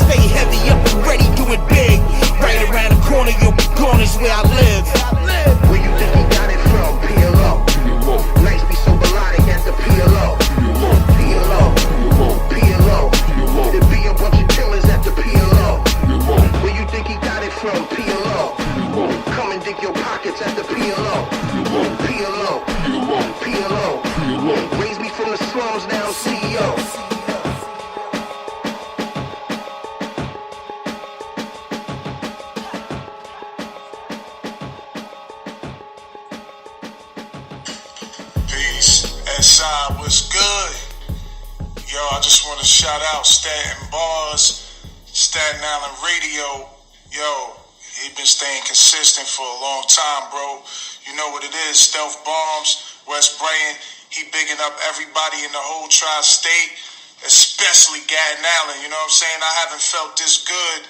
stay heavy up and ready, doing big. Right around the corner, you'll be gone is where I live. Where you think he got it from? PLO. Nice be so melodic at the PLO. There be a bunch of killers at the PLO. Where you think he got it from? PLO. Come and dig your pockets at the PLO. PLO. Raised me from the slums, now CEO. S.I.N.Y, what's good? Yo, I just want to shout out STATEN BARZ, Staten Island Radio. Yo, he been staying consistent for a long time, bro. You know what it is, Stealth Bombs, West Brighton. He bigging up everybody in the whole tri-state, especially Staten Island. You know what I'm saying? I haven't felt this good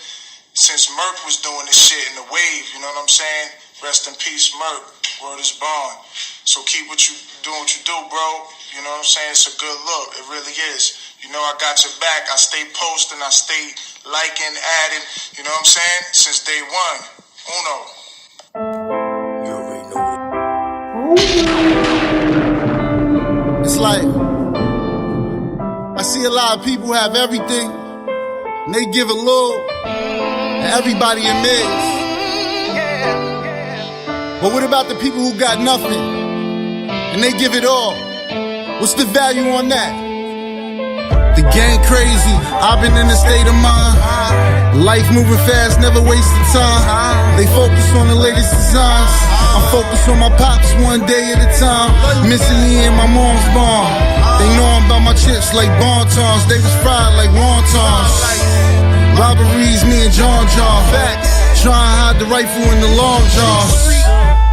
since Merc was doing this shit in the wave. You know what I'm saying? Rest in peace, Merc. Word is bond. So keep doing what you do, bro. You know what I'm saying? It's a good look. It really is. You know I got your back. I stay posting. I stay liking, adding. You know what I'm saying? Since day one. Uno. You already know it. It's like I see a lot of people have everything, and they give a little, and everybody amazed. But what about the people who got nothing, and they give it all? What's the value on that? The game crazy, I've been in a state of mind. Life moving fast, never wasting time. They focus on the latest designs. I'm focused on my pops one day at a time. Missing me in my mom's barn. They know I'm about my chips like bontons. They was fried like wontons. Robberies, me and John. Trying to hide the rifle in the long john.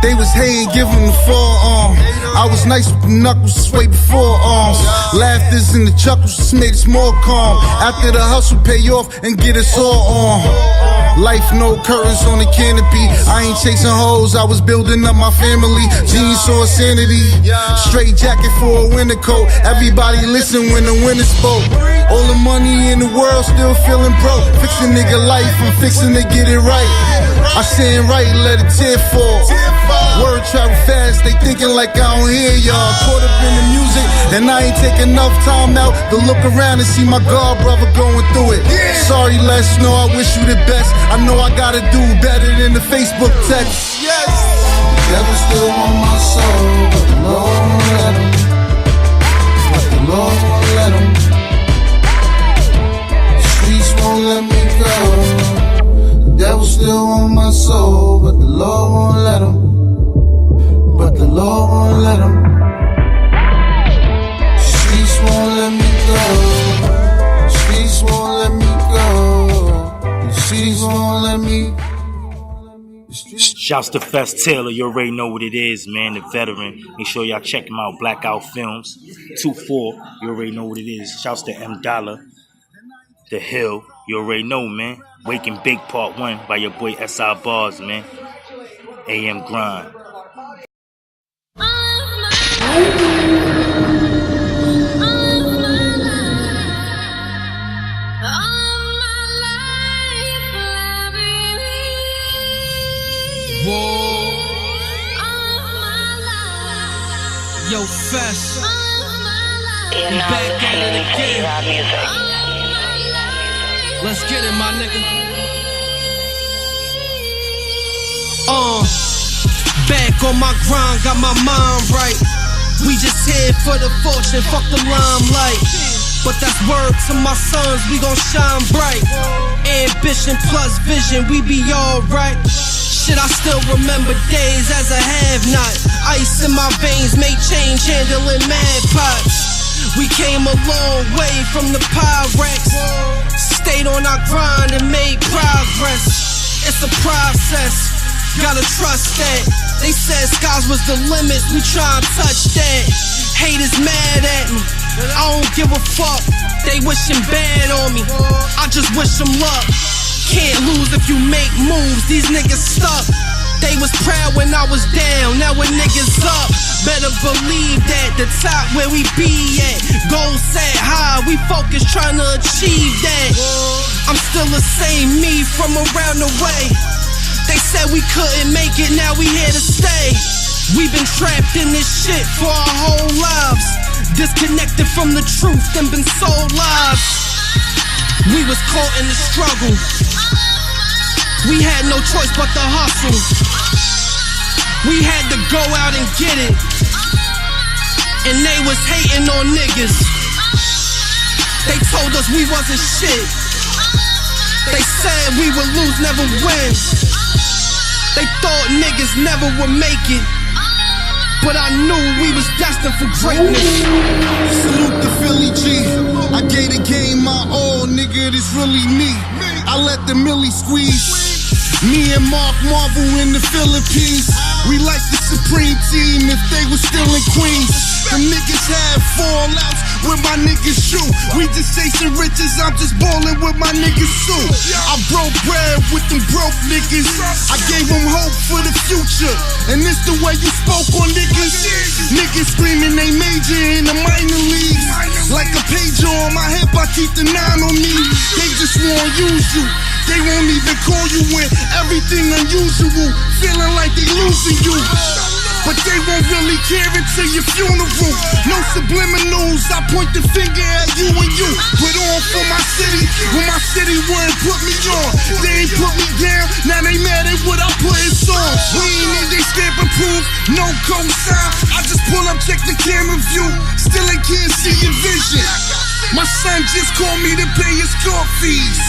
They was hating, give them the forearm. I was nice with the knuckles, sway before arms. Laughters and the chuckles just made us more calm. After the hustle pay off and get us all on. Life, no curtains on the canopy. I ain't chasing hoes, I was building up my family. Jeans or sanity. Straight jacket for a winter coat. Everybody listen when the winter spoke. All the money in the world, still feeling broke. Fix a nigga life, I'm fixing to get it right. I saying right, let a tear fall. Word travel fast, they thinking like I don't hear y'all. Caught up in the music, and I ain't take enough time out to look around and see my god brother going through it. Sorry, Les, know I wish you the best. I know I gotta do better than the Facebook text. Yes. The devil still on my soul, but the Lord won't let him. But the Lord won't let him. The streets won't let me go. The devil still on my soul, but the Lord won't let him. But the Lord won't let him. The streets won't let me go. The streets won't let me go. The streets won't let me. Shouts to Fest Taylor, you already know what it is, man, the veteran. Make sure y'all check him out, Blackout Films, 2-4, you already know what it is. Shouts to M Dollar, The Hill, you already know, man. Waking Big Part 1 by your boy S.I.N.Y, BARZ, man. AM Grind. Yo, Fest, we back at it again. Let's get it, my nigga. Back on my grind, got my mind right. We just here for the fortune, fuck the limelight. But that's word to my sons, we gon' shine bright. Ambition plus vision, we be alright. Shit, I still remember days as a have-not. Ice in my veins, made change, handling mad pots. We came a long way from the Pyrex. Stayed on our grind and made progress. It's a process, gotta trust that. They said skies was the limits, we tryna touch that. Haters mad at me, I don't give a fuck. They wishing bad on me, I just wish them luck. Can't lose if you make moves, these niggas stuck. They was proud when I was down, now when niggas up. Better believe that, the top where we be at. Goal set high, we focus trying to achieve that. I'm still the same me from around the way. They said we couldn't make it, now we here to stay. We've been trapped in this shit for our whole lives, disconnected from the truth and been sold lies. We was caught in the struggle, we had no choice but to hustle. We had to go out and get it, and they was hating on niggas. They told us we wasn't shit. They said we would lose, never win. They thought niggas never would make it, but I knew we was destined for greatness. Salute the Philly G. I gave the game my all, nigga, this really me. I let the Millie squeeze. Me and Mark Marvel in the Philippines. We like the Supreme Team if they was still in Queens. The niggas had fallouts with my niggas shoot. We just chasing riches, I'm just ballin' with my niggas too. I broke bread with them broke niggas. I gave them hope for the future, and this the way you spoke on niggas. Niggas screaming they major in the minor leagues. Like a pager on my hip, I keep the 9 on me. They just won't use you, they won't even call you when everything unusual. Feeling like they losing you, but they won't really care until your funeral. No subliminals, I point the finger at you and you. Put on for my city, when my city wouldn't put me on. They ain't put me down, now they mad at what I put in songs. We ain't need they stamp and proof, no cosign. I just pull up, check the camera view, still ain't can't see your vision. My son just called me to pay his court fees.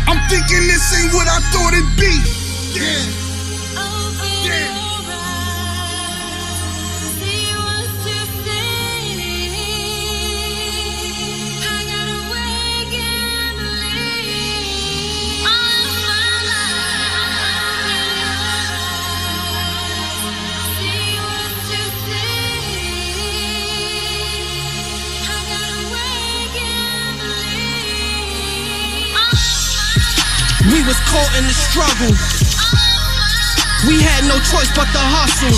I'm thinking this ain't what I thought it'd be. Yeah. We was caught in the struggle, we had no choice but to hustle.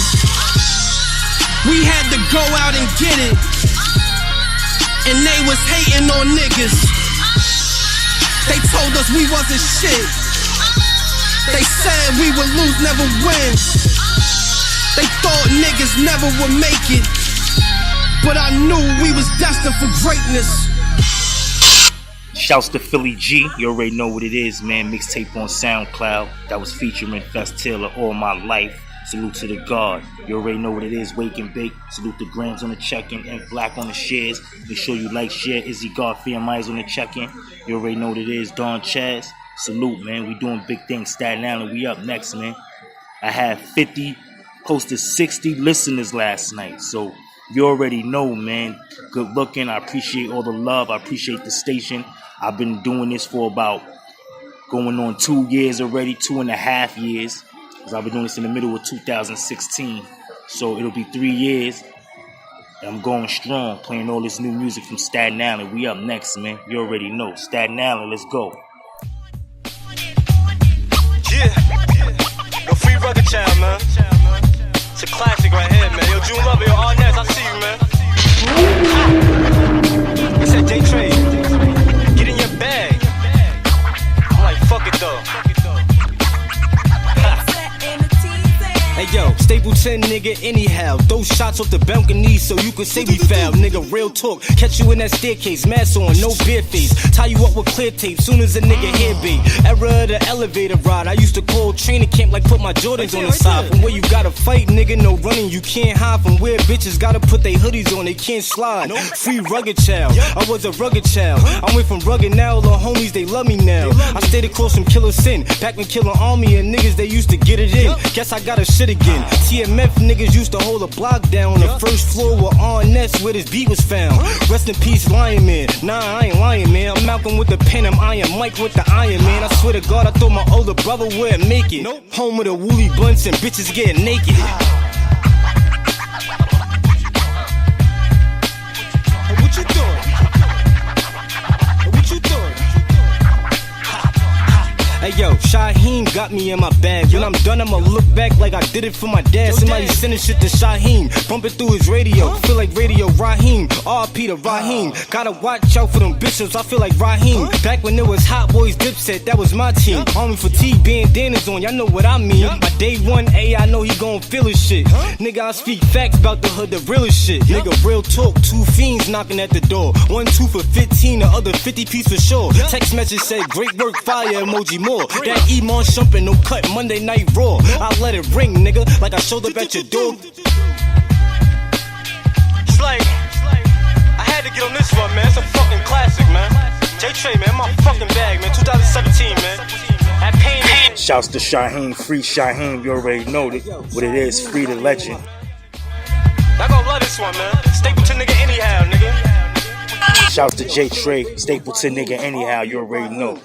We had to go out and get it, and they was hating on niggas. They told us we wasn't shit. They said we would lose, never win. They thought niggas never would make it, but I knew we was destined for greatness. Shouts to Philly G, you already know what it is, man. Mixtape on SoundCloud that was featuring Fest Taylor, All My Life. Salute to the God, you already know what it is. Wake and Bake, salute the Grams on the check-in and Black on the shares. Make sure you like, share. Izzy Garfield Myers on the check-in, you already know what it is. Don Chaz, salute, man. We doing big things. Staten Island, we up next, man. I had 50, close to 60 listeners last night, so you already know, man. Good looking. I appreciate all the love. I appreciate the station. I've been doing this for about going on 2 years already, 2.5 years. Because I've been doing this in the middle of 2016. So it'll be 3 years. And I'm going strong, playing all this new music from Staten Island. We up next, man. You already know. Staten Island, let's go. Yeah. Yo, free Rugged Child, man. It's a classic right here, man. Yo, June Lover, yo, Arnett, I see you, man. He said, J-Trade. Get in your bag. I'm like, fuck it though. Hey yo, Stapleton nigga anyhow. Those shots off the balcony so you can say we foul. Nigga, real talk. Catch you in that staircase, mask on, no beer face. Tie you up with clear tape, soon as a nigga hair bait. Era of the elevator ride. I used to call training camp like put my Jordans on the side. From where you gotta fight, nigga, no running, you can't hide. From where bitches gotta put their hoodies on, they can't slide. Free Rugged Child, I was a rugged child. I went from rugged now, the homies, they love me now. I stayed across from Killer Sin, back when Killer Army and niggas, they used to get it in. Guess I got a shit again. TMF niggas used to hold a block down on the first floor with Arnett where this beat was found. Rest in peace, Lion Man. Nah, I ain't lying, man. I'm Malcolm with the pen, I'm Iron Mike with the Iron Man. I swear to God, I thought my older brother would make it. Home of the woolly blunts and bitches getting naked. Hey, what you doing? Hey, what you doing? Hey yo, Shaheem got me in my bag. When I'm done, I'ma look back like I did it for my dad. Somebody sending shit to Shaheem, bumping through his radio. Feel like Radio Raheem, R.P. to Raheem. Gotta watch out for them bishops, I feel like Raheem. Back when it was Hot Boys Dipset, that was my team. Army fatigue, bandanas on, y'all know what I mean. My day one A, I know he gon' feel his shit. Nigga, I speak facts about the hood, the realest shit. Nigga, real talk, 2 fiends knocking at the door. 1 2 for 15, the other 50 piece for sure. Text message said, great work, fire emoji more. That Iman shumpin', no cut, Monday Night Raw. I let it ring, nigga, like I showed up at your door. It's like, I had to get on this one, man. It's a fucking classic, man. J-Trey, man, my fucking bag, man. 2017, man. That pain. Shouts to Shaheem, free Shaheem. You already know what it is. Free the legend. Y'all gon' love this one, man. Stapleton nigga anyhow, nigga. Shouts to J-Trey, Stapleton nigga anyhow. You already know.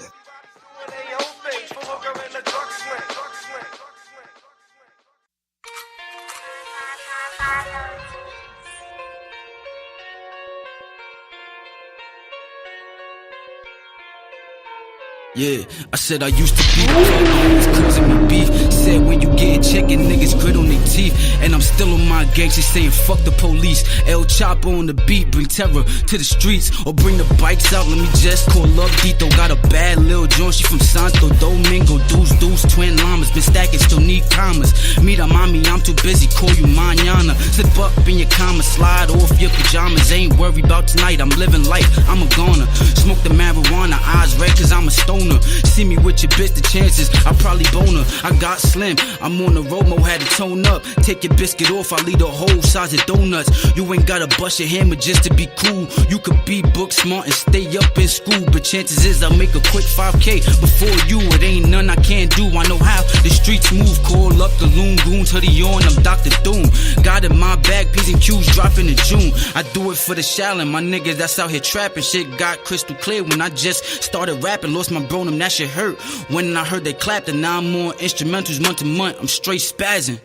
Yeah, I said I used to be the plug, always causing me beef. Said when you get chicken, niggas grit on their teeth. And I'm still on my gangsta saying fuck the police. El Chapo on the beat, bring terror to the streets. Or bring the bikes out, let me just call up Dito. Got a bad lil' joint, she from Santo Domingo. Deuce, twin llamas, been stacking, still need commas. Mira mami, I'm too busy, call you mañana. Slip up in your commas, slide off your pajamas. Ain't worried about tonight, I'm living life, I'm a goner. Smoke the marijuana, eyes red cause I'm a stoner. See me with your bitch, the chances I probably bone her. I got slim, I'm on the road, mo had to tone up. Take your biscuit off, I leave the whole size of donuts. You ain't gotta bust your hammer just to be cool. You could be book smart and stay up in school, but chances is I'll make a quick 5K before you. It ain't none I can't do, I know how the streets move. Call up the loon goons, hoodie on, I'm Dr. Doom. Got in my bag, P's and Q's dropping in June. I do it for the shallon, my niggas that's out here trapping. Shit got crystal clear when I just started rapping. Lost my bro, them that shit hurt. When I heard they clapped, and now I'm on instrumentals month to month, I'm straight spazzing.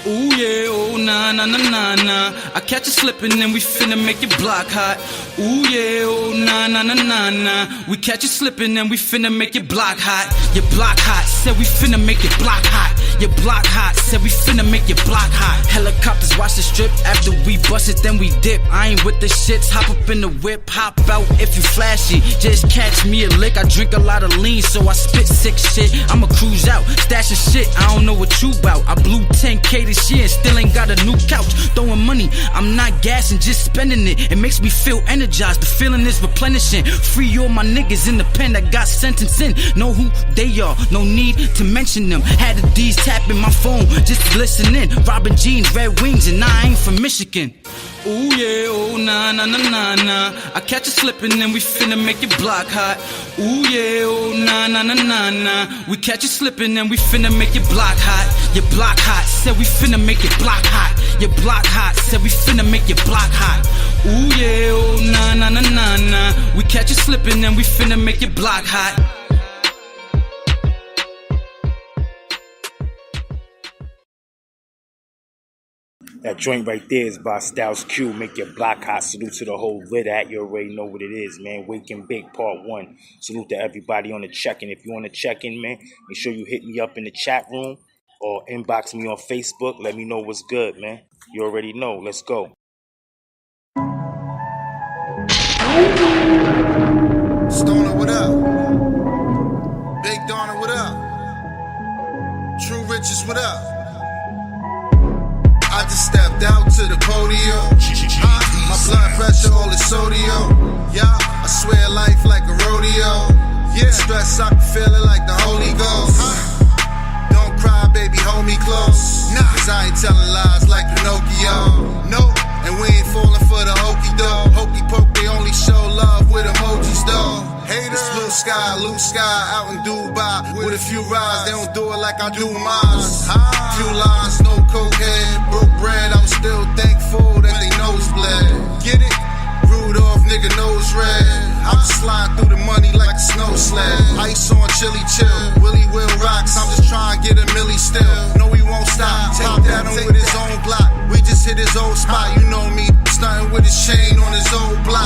Ooh yeah, oh nah, nah, nah, nah, nah. I catch you slipping and we finna make your block hot. Ooh yeah, oh nah, nah, nah, nah, nah. We catch you slipping and we finna make your block hot. Your block hot, said we finna make your block hot. Your block hot, said we finna make your block hot. Helicopters watch the strip, after we bust it then we dip. I ain't with the shits, hop up in the whip, hop out if you flashy. Just catch me a lick, I drink a lot of lean so I spit sick shit. I'ma cruise out, stashing shit, I don't know what you bout. I blew 10K this year and still ain't got a new couch. Throwing money, I'm not gassing, just spending it. It makes me feel energized, the feeling is replenishing. Free all my niggas in the pen that got sentenced in. Know who they are, no need to mention them. Had the D's tapping my phone, just listening. Robin jeans, red wings, and I ain't from Michigan. Ooh yeah, oh nah, nah, nah, nah, nah. I catch you slipping and we finna make your block hot. Ooh yeah, oh nah, nah, nah, nah, nah. We catch you slipping and we finna make your block hot. Your block hot, said we finna make your block hot. Your block hot, said we finna make your block hot. Ooh yeah, oh nah, nah, nah, nah, nah. We catch you slipping and we finna make your block hot. That joint right there is by Styles Q. Make your block hot. Salute to the whole lit at. You already know what it is, man. Wake and Bake Part 1. Salute to everybody on the check-in. If you want to check in, man, make sure you hit me up in the chat room or inbox me on Facebook. Let me know what's good, man. You already know. Let's go. Stoner, what up? Big Donner, what up? True Riches, what up? I just stepped out to the podium. My blood pressure, all the sodium. Yeah, I swear life like a rodeo. Yeah, stress, I can feel it like the Holy Ghost. Don't cry, baby, hold me close. Cause I ain't telling lies like Pinocchio. No, and we ain't falling for the hokey dough. Hokey poke, they only show love with emojis though. Haters, blue sky, out in Dubai with a few rides. They don't do it like I do mine. Few lines, no cokehead, broke bread. I'm still thankful that they nose bled. Get it? Rudolph, nigga nose red. I'm just sliding through the money like a snow sled. Ice on chili chill, Willie Will rocks. I'm just trying to get a milli still. No, we won't stop. Take that on with his own block. We just hit his old spot. You know me, stunting with his chain on his old block.